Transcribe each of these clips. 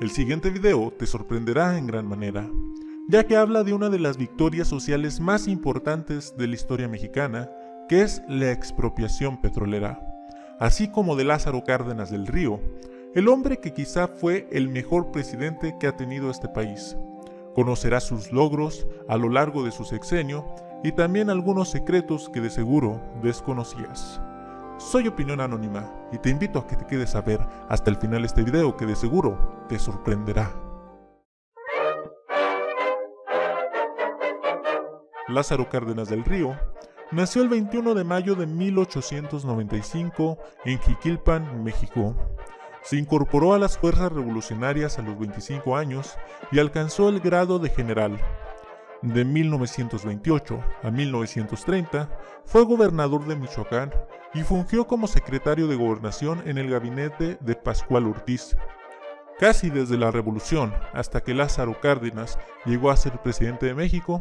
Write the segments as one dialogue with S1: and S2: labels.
S1: El siguiente video te sorprenderá en gran manera, ya que habla de una de las victorias sociales más importantes de la historia mexicana, que es la expropiación petrolera, así como de Lázaro Cárdenas del Río, el hombre que quizá fue el mejor presidente que ha tenido este país. Conocerás sus logros a lo largo de su sexenio y también algunos secretos que de seguro desconocías. Soy Opinión Anónima y te invito a que te quedes a ver hasta el final este video que de seguro te sorprenderá. Lázaro Cárdenas del Río nació el 21 de mayo de 1895 en Jiquilpan, México. Se incorporó a las fuerzas revolucionarias a los 25 años y alcanzó el grado de general. De 1928 a 1930 fue gobernador de Michoacán y fungió como secretario de Gobernación en el gabinete de Pascual Ortiz. Casi desde la Revolución hasta que Lázaro Cárdenas llegó a ser presidente de México,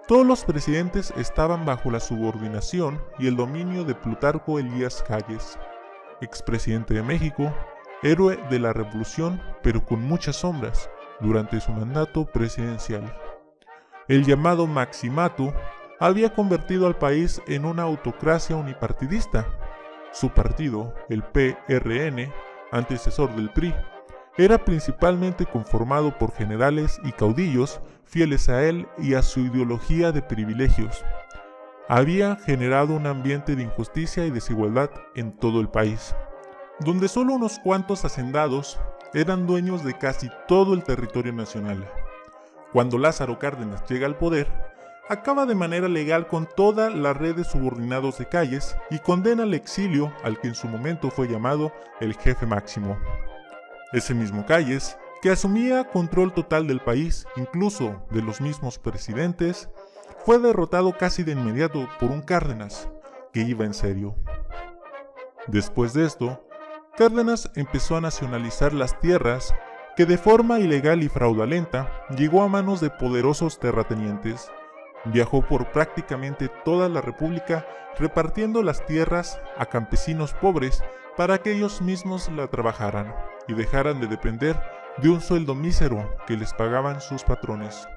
S1: todos los presidentes estaban bajo la subordinación y el dominio de Plutarco Elías Calles, expresidente de México, héroe de la Revolución, pero con muchas sombras durante su mandato presidencial. El llamado Maximato había convertido al país en una autocracia unipartidista. Su partido, el PRN, antecesor del PRI, era principalmente conformado por generales y caudillos fieles a él y a su ideología de privilegios. Había generado un ambiente de injusticia y desigualdad en todo el país, donde solo unos cuantos hacendados eran dueños de casi todo el territorio nacional. Cuando Lázaro Cárdenas llega al poder, acaba de manera legal con toda la red de subordinados de Calles y condena al exilio al que en su momento fue llamado el jefe máximo. Ese mismo Calles, que asumía control total del país, incluso de los mismos presidentes, fue derrotado casi de inmediato por un Cárdenas que iba en serio. Después de esto, Cárdenas empezó a nacionalizar las tierras que de forma ilegal y fraudulenta llegó a manos de poderosos terratenientes. Viajó por prácticamente toda la República repartiendo las tierras a campesinos pobres para que ellos mismos la trabajaran y dejaran de depender de un sueldo mísero que les pagaban sus patrones.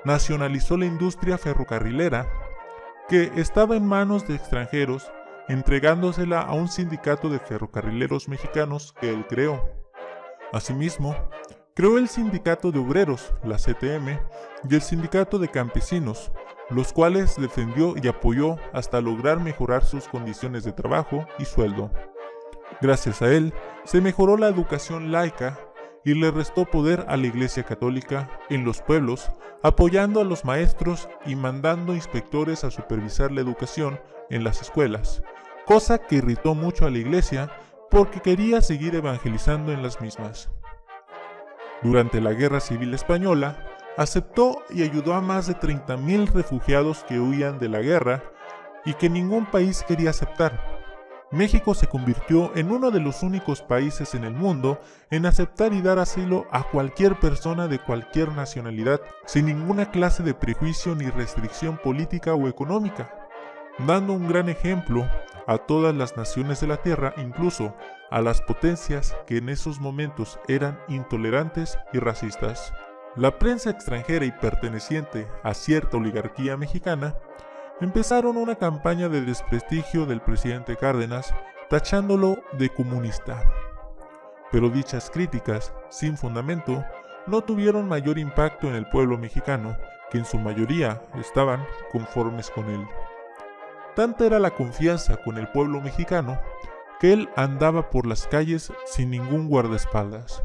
S1: Nacionalizó la industria ferrocarrilera, que estaba en manos de extranjeros, entregándosela a un sindicato de ferrocarrileros mexicanos que él creó. Asimismo, creó el sindicato de obreros, la CTM, y el sindicato de campesinos, los cuales defendió y apoyó hasta lograr mejorar sus condiciones de trabajo y sueldo. Gracias a él, se mejoró la educación laica y le restó poder a la Iglesia Católica en los pueblos, apoyando a los maestros y mandando inspectores a supervisar la educación en las escuelas, cosa que irritó mucho a la Iglesia porque quería seguir evangelizando en las mismas. Durante la Guerra Civil Española, aceptó y ayudó a más de 30,000 refugiados que huían de la guerra y que ningún país quería aceptar. México se convirtió en uno de los únicos países en el mundo en aceptar y dar asilo a cualquier persona de cualquier nacionalidad, sin ninguna clase de prejuicio ni restricción política o económica, dando un gran ejemplo a todas las naciones de la Tierra, incluso a las potencias que en esos momentos eran intolerantes y racistas. La prensa extranjera y perteneciente a cierta oligarquía mexicana empezaron una campaña de desprestigio del presidente Cárdenas, tachándolo de comunista. Pero dichas críticas, sin fundamento, no tuvieron mayor impacto en el pueblo mexicano, que en su mayoría estaban conformes con él. Tanta era la confianza con el pueblo mexicano, que él andaba por las calles sin ningún guardaespaldas.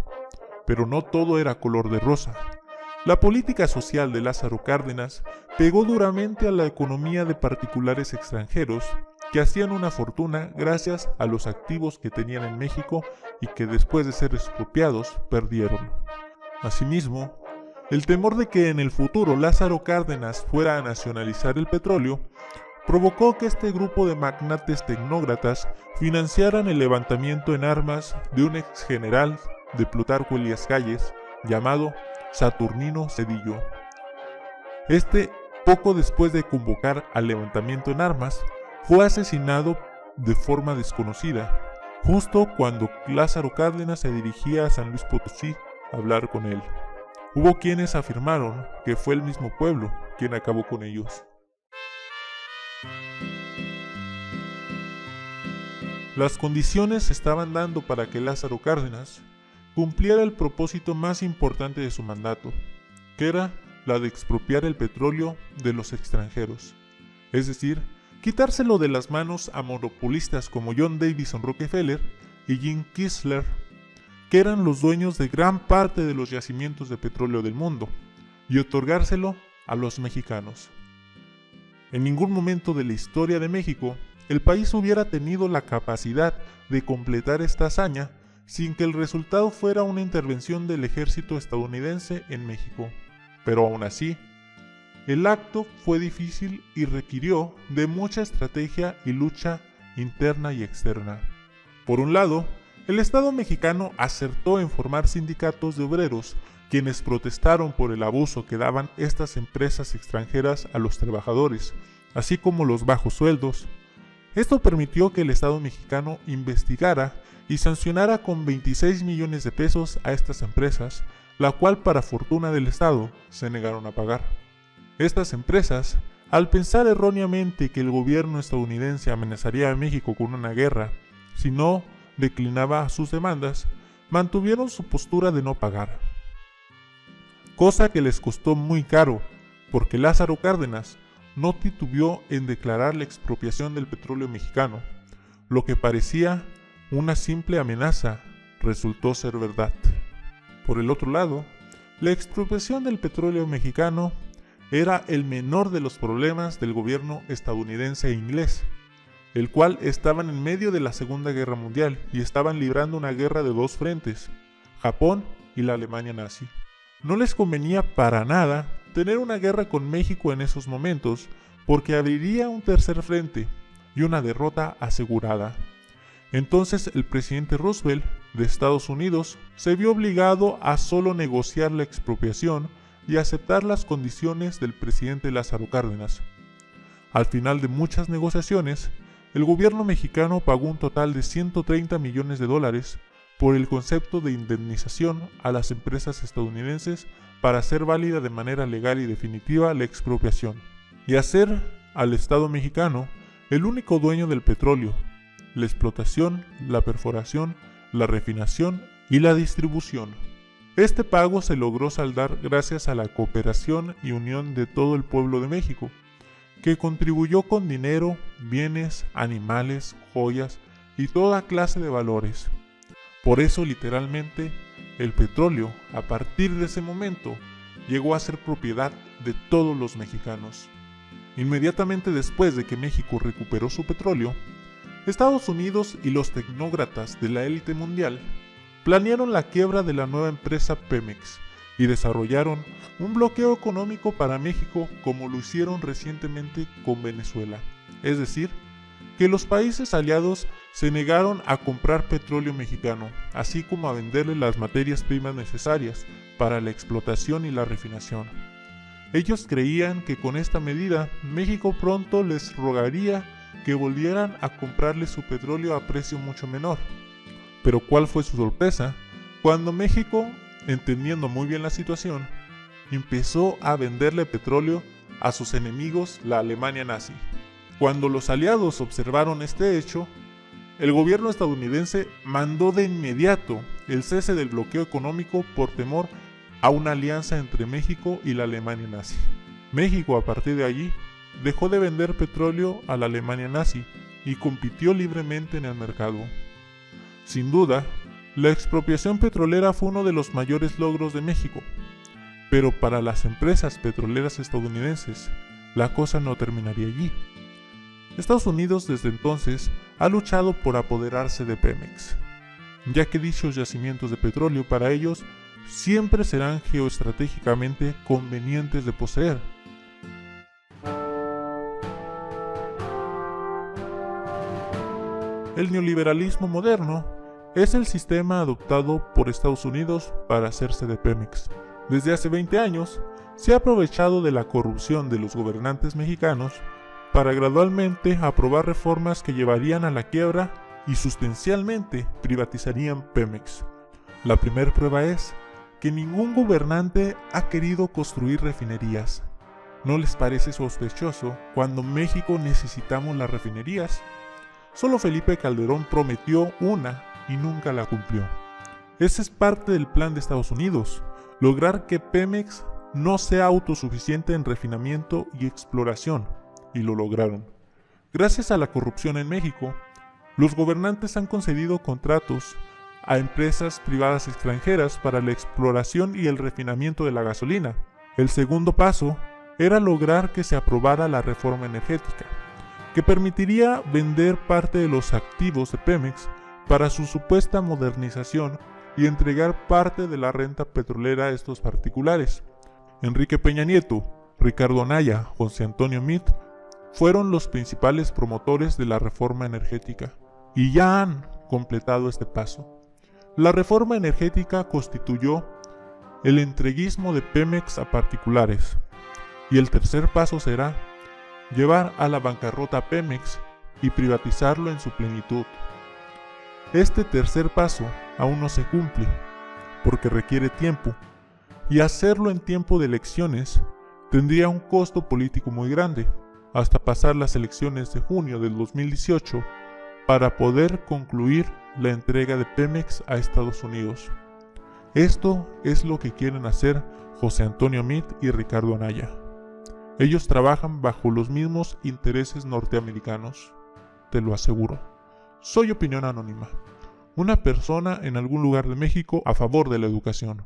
S1: Pero no todo era color de rosa. La política social de Lázaro Cárdenas pegó duramente a la economía de particulares extranjeros que hacían una fortuna gracias a los activos que tenían en México y que después de ser expropiados perdieron. Asimismo, el temor de que en el futuro Lázaro Cárdenas fuera a nacionalizar el petróleo provocó que este grupo de magnates tecnócratas financiaran el levantamiento en armas de un ex general de Plutarco Elías Calles llamado Saturnino Cedillo. Este, poco después de convocar al levantamiento en armas, fue asesinado de forma desconocida, justo cuando Lázaro Cárdenas se dirigía a San Luis Potosí hablar con él. Hubo quienes afirmaron que fue el mismo pueblo quien acabó con ellos. Las condiciones se estaban dando para que Lázaro Cárdenas cumpliera el propósito más importante de su mandato, que era la de expropiar el petróleo de los extranjeros, es decir, quitárselo de las manos a monopolistas como John Davison Rockefeller y Jim Kessler, que eran los dueños de gran parte de los yacimientos de petróleo del mundo, y otorgárselo a los mexicanos. En ningún momento de la historia de México, el país hubiera tenido la capacidad de completar esta hazaña sin que el resultado fuera una intervención del ejército estadounidense en México. Pero aún así, el acto fue difícil y requirió de mucha estrategia y lucha interna y externa. Por un lado, el Estado mexicano acertó en formar sindicatos de obreros, quienes protestaron por el abuso que daban estas empresas extranjeras a los trabajadores, así como los bajos sueldos. Esto permitió que el Estado mexicano investigara y sancionara con 26 millones de pesos a estas empresas, la cual, para fortuna del Estado, se negaron a pagar. Estas empresas, al pensar erróneamente que el gobierno estadounidense amenazaría a México con una guerra si no declinaba sus demandas, mantuvieron su postura de no pagar. Cosa que les costó muy caro, porque Lázaro Cárdenas no titubeó en declarar la expropiación del petróleo mexicano. Lo que parecía una simple amenaza resultó ser verdad. Por el otro lado, la expropiación del petróleo mexicano era el menor de los problemas del gobierno estadounidense e inglés, el cual estaban en medio de la Segunda Guerra Mundial y estaban librando una guerra de dos frentes, Japón y la Alemania nazi. No les convenía para nada tener una guerra con México en esos momentos, porque abriría un tercer frente y una derrota asegurada. Entonces el presidente Roosevelt de Estados Unidos se vio obligado a solo negociar la expropiación y aceptar las condiciones del presidente Lázaro Cárdenas. Al final de muchas negociaciones, el gobierno mexicano pagó un total de $130 millones por el concepto de indemnización a las empresas estadounidenses para hacer válida de manera legal y definitiva la expropiación, y hacer al Estado mexicano el único dueño del petróleo, la explotación, la perforación, la refinación y la distribución. Este pago se logró saldar gracias a la cooperación y unión de todo el pueblo de México, que contribuyó con dinero, bienes, animales, joyas y toda clase de valores. Por eso, literalmente, el petróleo, a partir de ese momento, llegó a ser propiedad de todos los mexicanos. Inmediatamente después de que México recuperó su petróleo, Estados Unidos y los tecnócratas de la élite mundial planearon la quiebra de la nueva empresa Pemex y desarrollaron un bloqueo económico para México como lo hicieron recientemente con Venezuela. Es decir, que los países aliados se negaron a comprar petróleo mexicano, así como a venderle las materias primas necesarias para la explotación y la refinación. Ellos creían que con esta medida México pronto les rogaría que volvieran a comprarle su petróleo a precio mucho menor. Pero ¿cuál fue su sorpresa? Cuando México, entendiendo muy bien la situación, empezó a venderle petróleo a sus enemigos, la Alemania nazi. Cuando los aliados observaron este hecho, el gobierno estadounidense mandó de inmediato el cese del bloqueo económico por temor a una alianza entre México y la Alemania nazi. México, a partir de allí, dejó de vender petróleo a la Alemania nazi y compitió libremente en el mercado. Sin duda, la expropiación petrolera fue uno de los mayores logros de México, pero para las empresas petroleras estadounidenses, la cosa no terminaría allí. Estados Unidos desde entonces ha luchado por apoderarse de Pemex, ya que dichos yacimientos de petróleo para ellos siempre serán geoestratégicamente convenientes de poseer. El neoliberalismo moderno es el sistema adoptado por Estados Unidos para hacerse de Pemex. Desde hace 20 años, se ha aprovechado de la corrupción de los gobernantes mexicanos para gradualmente aprobar reformas que llevarían a la quiebra y sustancialmente privatizarían Pemex. La primera prueba es que ningún gobernante ha querido construir refinerías. ¿No les parece sospechoso cuando México necesitamos las refinerías? Solo Felipe Calderón prometió una y nunca la cumplió. Ese es parte del plan de Estados Unidos, lograr que Pemex no sea autosuficiente en refinamiento y exploración, y lo lograron. Gracias a la corrupción en México, los gobernantes han concedido contratos a empresas privadas extranjeras para la exploración y el refinamiento de la gasolina. El segundo paso era lograr que se aprobara la reforma energética, que permitiría vender parte de los activos de Pemex para su supuesta modernización y entregar parte de la renta petrolera a estos particulares. Enrique Peña Nieto, Ricardo Anaya, José Antonio Meade fueron los principales promotores de la reforma energética y ya han completado este paso. La reforma energética constituyó el entreguismo de Pemex a particulares y el tercer paso será llevar a la bancarrota a Pemex y privatizarlo en su plenitud. Este tercer paso aún no se cumple porque requiere tiempo y hacerlo en tiempo de elecciones tendría un costo político muy grande, hasta pasar las elecciones de junio del 2018 para poder concluir la entrega de Pemex a Estados Unidos. Esto es lo que quieren hacer José Antonio Meade y Ricardo Anaya. Ellos trabajan bajo los mismos intereses norteamericanos, te lo aseguro. Soy Opinión Anónima, una persona en algún lugar de México a favor de la educación.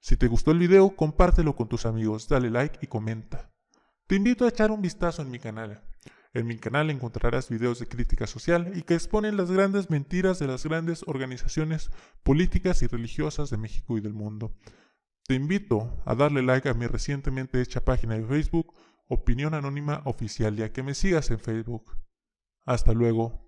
S1: Si te gustó el video, compártelo con tus amigos, dale like y comenta. Te invito a echar un vistazo en mi canal. En mi canal encontrarás videos de crítica social y que exponen las grandes mentiras de las grandes organizaciones políticas y religiosas de México y del mundo. Te invito a darle like a mi recientemente hecha página de Facebook, Opinión Anónima Oficial, y a que me sigas en Facebook. Hasta luego.